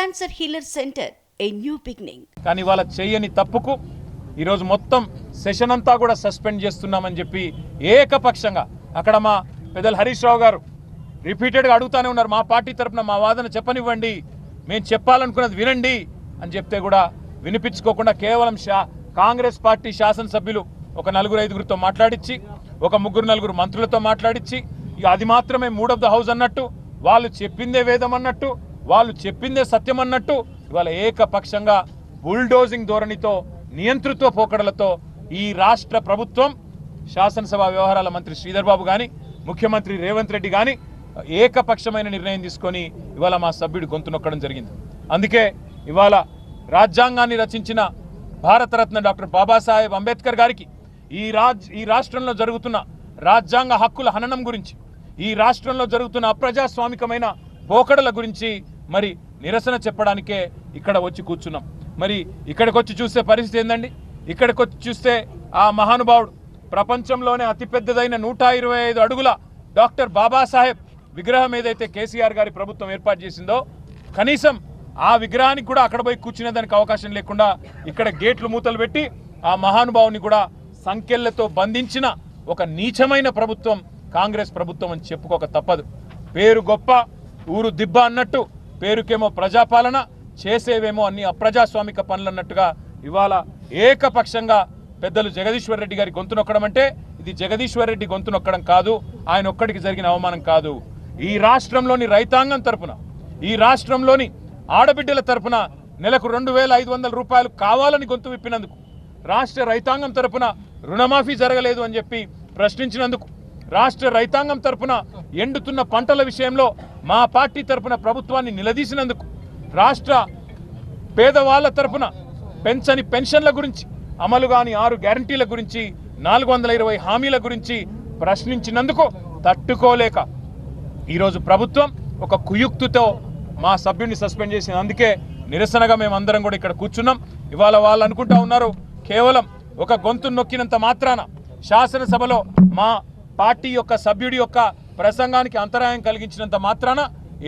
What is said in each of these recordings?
Cancer healer centre a new beginning. కానీ వాళ్ళ చేయని తప్పుకు ఈరోజు మొత్తం సెషన్ అంతా కూడా సస్పెండ్ చేస్తున్నామని చెప్పి ఏకపక్షంగా అక్కడ మా పెద్దలు హరీష్ రావు గారు రిపీటెడ్గా అడుగుతానే ఉన్నారు, మా పార్టీ తరఫున మా వాదన చెప్పనివ్వండి, మేము చెప్పాలనుకున్నది వినండి అని చెప్తే కూడా వినిపించుకోకుండా కేవలం కాంగ్రెస్ పార్టీ శాసనసభ్యులు ఒక 4-5గురితో మాట్లాడించి, ఒక 3-4 మంత్రులతో మాట్లాడించి, ఇక అది మాత్రమే మూడ్ ఆఫ్ ద హౌస్ అన్నట్టు, వాళ్ళు చెప్పిందే వేదం అన్నట్టు, వాళ్ళు చెప్పిందే సత్యం అన్నట్టు ఇవాళ ఏకపక్షంగా బుల్డోజింగ్ ధోరణితో నియంతృత్వ పోకడలతో ఈ రాష్ట్ర ప్రభుత్వం, శాసనసభ వ్యవహారాల మంత్రి శ్రీధర్ బాబు కానీ, ముఖ్యమంత్రి రేవంత్ రెడ్డి కానీ ఏకపక్షమైన నిర్ణయం తీసుకొని ఇవాళ మా సభ్యుడు గొంతు నొక్కడం జరిగింది. అందుకే ఇవాళ రాజ్యాంగాన్ని రచించిన భారతరత్న డాక్టర్ బాబాసాహెబ్ అంబేద్కర్ గారికి ఈ రాష్ట్రంలో జరుగుతున్న రాజ్యాంగ హక్కుల హననం గురించి, ఈ రాష్ట్రంలో జరుగుతున్న అప్రజాస్వామికమైన పోకడల గురించి మరి నిరసన చెప్పడానికే ఇక్కడ వచ్చి కూర్చున్నాం. మరి ఇక్కడికి వచ్చి చూస్తే పరిస్థితి ఏందండి? ఇక్కడికి వచ్చి చూస్తే ఆ మహానుభావుడు ప్రపంచంలోనే అతిపెద్దదైన 125 అడుగుల డాక్టర్ బాబాసాహెబ్ విగ్రహం ఏదైతే కేసీఆర్ గారి ప్రభుత్వం ఏర్పాటు చేసిందో, కనీసం ఆ విగ్రహానికి కూడా అక్కడ పోయి కూర్చునేదానికి అవకాశం లేకుండా ఇక్కడ గేట్లు మూతలు పెట్టి ఆ మహానుభావుని కూడా సంకెళ్లతో బంధించిన ఒక నీచమైన ప్రభుత్వం కాంగ్రెస్ ప్రభుత్వం అని చెప్పుకోక తప్పదు. పేరు గొప్ప ఊరు దిబ్బ అన్నట్టు, పేరుకేమో ప్రజాపాలన, చేసేవేమో అన్ని అప్రజాస్వామిక పనులు అన్నట్టుగా ఇవాళ ఏకపక్షంగా పెద్దలు జగదీశ్వర్ రెడ్డి గారి గొంతు నొక్కడం అంటే ఇది జగదీశ్వర్ రెడ్డి గొంతు నొక్కడం కాదు, ఆయన ఒక్కడికి జరిగిన అవమానం కాదు. ఈ రాష్ట్రంలోని రైతాంగం తరపున, ఈ రాష్ట్రంలోని ఆడబిడ్డల తరపున నెలకు 2,500 రూపాయలు కావాలని గొంతు విప్పినందుకు, రాష్ట్ర రైతాంగం తరపున రుణమాఫీ జరగలేదు అని చెప్పి ప్రశ్నించినందుకు, రాష్ట్ర రైతాంగం తరపున ఎండుతున్న పంటల విషయంలో మా పార్టీ తరపున ప్రభుత్వాన్ని నిలదీసినందుకు, రాష్ట్ర పేదవాళ్ల తరపున పెంచని పెన్షన్ల గురించి, అమలు కాని 6 గ్యారంటీల గురించి, 420 హామీల గురించి ప్రశ్నించినందుకు తట్టుకోలేక ఈరోజు ప్రభుత్వం ఒక కుయుక్తితో మా సభ్యుడిని సస్పెండ్ చేసింది. అందుకే నిరసనగా మేమందరం కూడా ఇక్కడ కూర్చున్నాం. ఇవాళ వాళ్ళు అనుకుంటా ఉన్నారు కేవలం ఒక గొంతు నొక్కినంత మాత్రాన, శాసనసభలో మా పార్టీ యొక్క సభ్యుడి యొక్క ప్రసంగానికి అంతరాయం కలిగించినంత మాత్రాన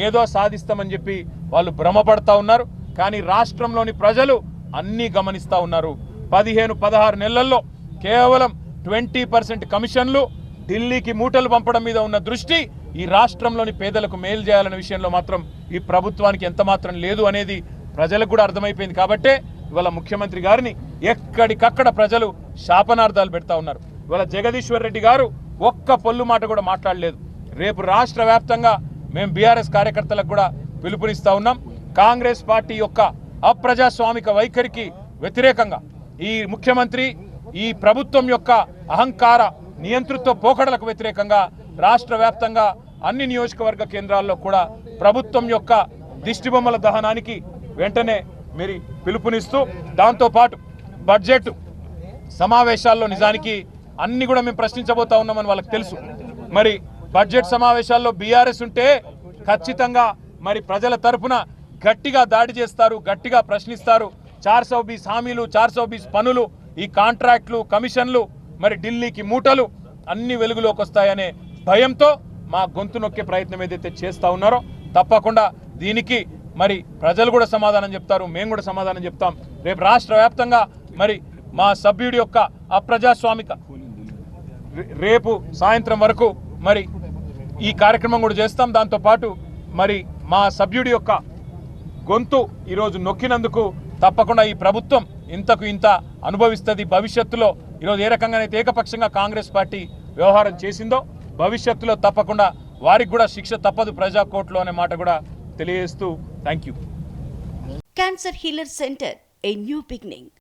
ఏదో సాధిస్తామని చెప్పి వాళ్ళు భ్రమపడతా ఉన్నారు. కానీ రాష్ట్రంలోని ప్రజలు అన్నీ గమనిస్తూ ఉన్నారు. 15-16 నెలల్లో కేవలం 20% కమిషన్లు, ఢిల్లీకి మూటలు పంపడం మీద ఉన్న దృష్టి ఈ రాష్ట్రంలోని పేదలకు మేలు చేయాలనే విషయంలో మాత్రం ఈ ప్రభుత్వానికి ఎంత మాత్రం లేదు అనేది ప్రజలకు కూడా అర్థమైపోయింది. కాబట్టే ఇవాళ ముఖ్యమంత్రి గారిని ఎక్కడికక్కడ ప్రజలు శాపనార్థాలు పెడతా ఉన్నారు. ఇవాళ జగదీశ్వర్ రెడ్డి గారు ఒక్క పొల్లు మాట కూడా మాట్లాడలేదు. రేపు రాష్ట్ర వ్యాప్తంగా మేము బీఆర్ఎస్ కార్యకర్తలకు కూడా పిలుపునిస్తా ఉన్నాం. కాంగ్రెస్ పార్టీ యొక్క అప్రజాస్వామిక వైఖరికి వ్యతిరేకంగా, ఈ ముఖ్యమంత్రి ఈ ప్రభుత్వం యొక్క అహంకార నియంతృత్వ పోకడలకు వ్యతిరేకంగా రాష్ట్ర వ్యాప్తంగా అన్ని నియోజకవర్గ కేంద్రాల్లో కూడా ప్రభుత్వం యొక్క దిష్టిబొమ్మల దహనానికి వెంటనే మీరు పిలుపునిస్తూ, దాంతోపాటు బడ్జెట్ సమావేశాల్లో నిజానికి అన్ని కూడా మేము ప్రశ్నించబోతా ఉన్నామని వాళ్ళకి తెలుసు. మరి బడ్జెట్ సమావేశాల్లో బీఆర్ఎస్ ఉంటే ఖచ్చితంగా మరి ప్రజల తరఫున గట్టిగా దాడి చేస్తారు, గట్టిగా ప్రశ్నిస్తారు. 420 హామీలు, 420 పనులు, ఈ కాంట్రాక్ట్లు, కమిషన్లు, మరి ఢిల్లీకి మూటలు అన్ని వెలుగులోకి వస్తాయనే భయంతో మా గొంతు నొక్కే ప్రయత్నం ఏదైతే చేస్తూ ఉన్నారో తప్పకుండా దీనికి మరి ప్రజలు కూడా సమాధానం చెప్తారు, మేము కూడా సమాధానం చెప్తాం. రేపు రాష్ట్ర వ్యాప్తంగా మరి మా సభ్యుడి యొక్క అప్రజాస్వామిక రేపు సాయంత్రం వరకు మరి ఈ కార్యక్రమం కూడా చేస్తాం. దాంతోపాటు మరి మా సభ్యుడి యొక్క గొంతు ఈరోజు నొక్కినందుకు తప్పకుండా ఈ ప్రభుత్వం ఇంతకు ఇంత అనుభవిస్తుంది. భవిష్యత్తులో ఈరోజు ఏ రకంగానైతే ఏకపక్షంగా కాంగ్రెస్ పార్టీ వ్యవహారం చేసిందో భవిష్యత్తులో తప్పకుండా వారికి కూడా శిక్ష తప్పదు ప్రజా కోర్టులో అనే మాట కూడా తెలియజేస్తూ thank you. Cancer healer centre a new beginning.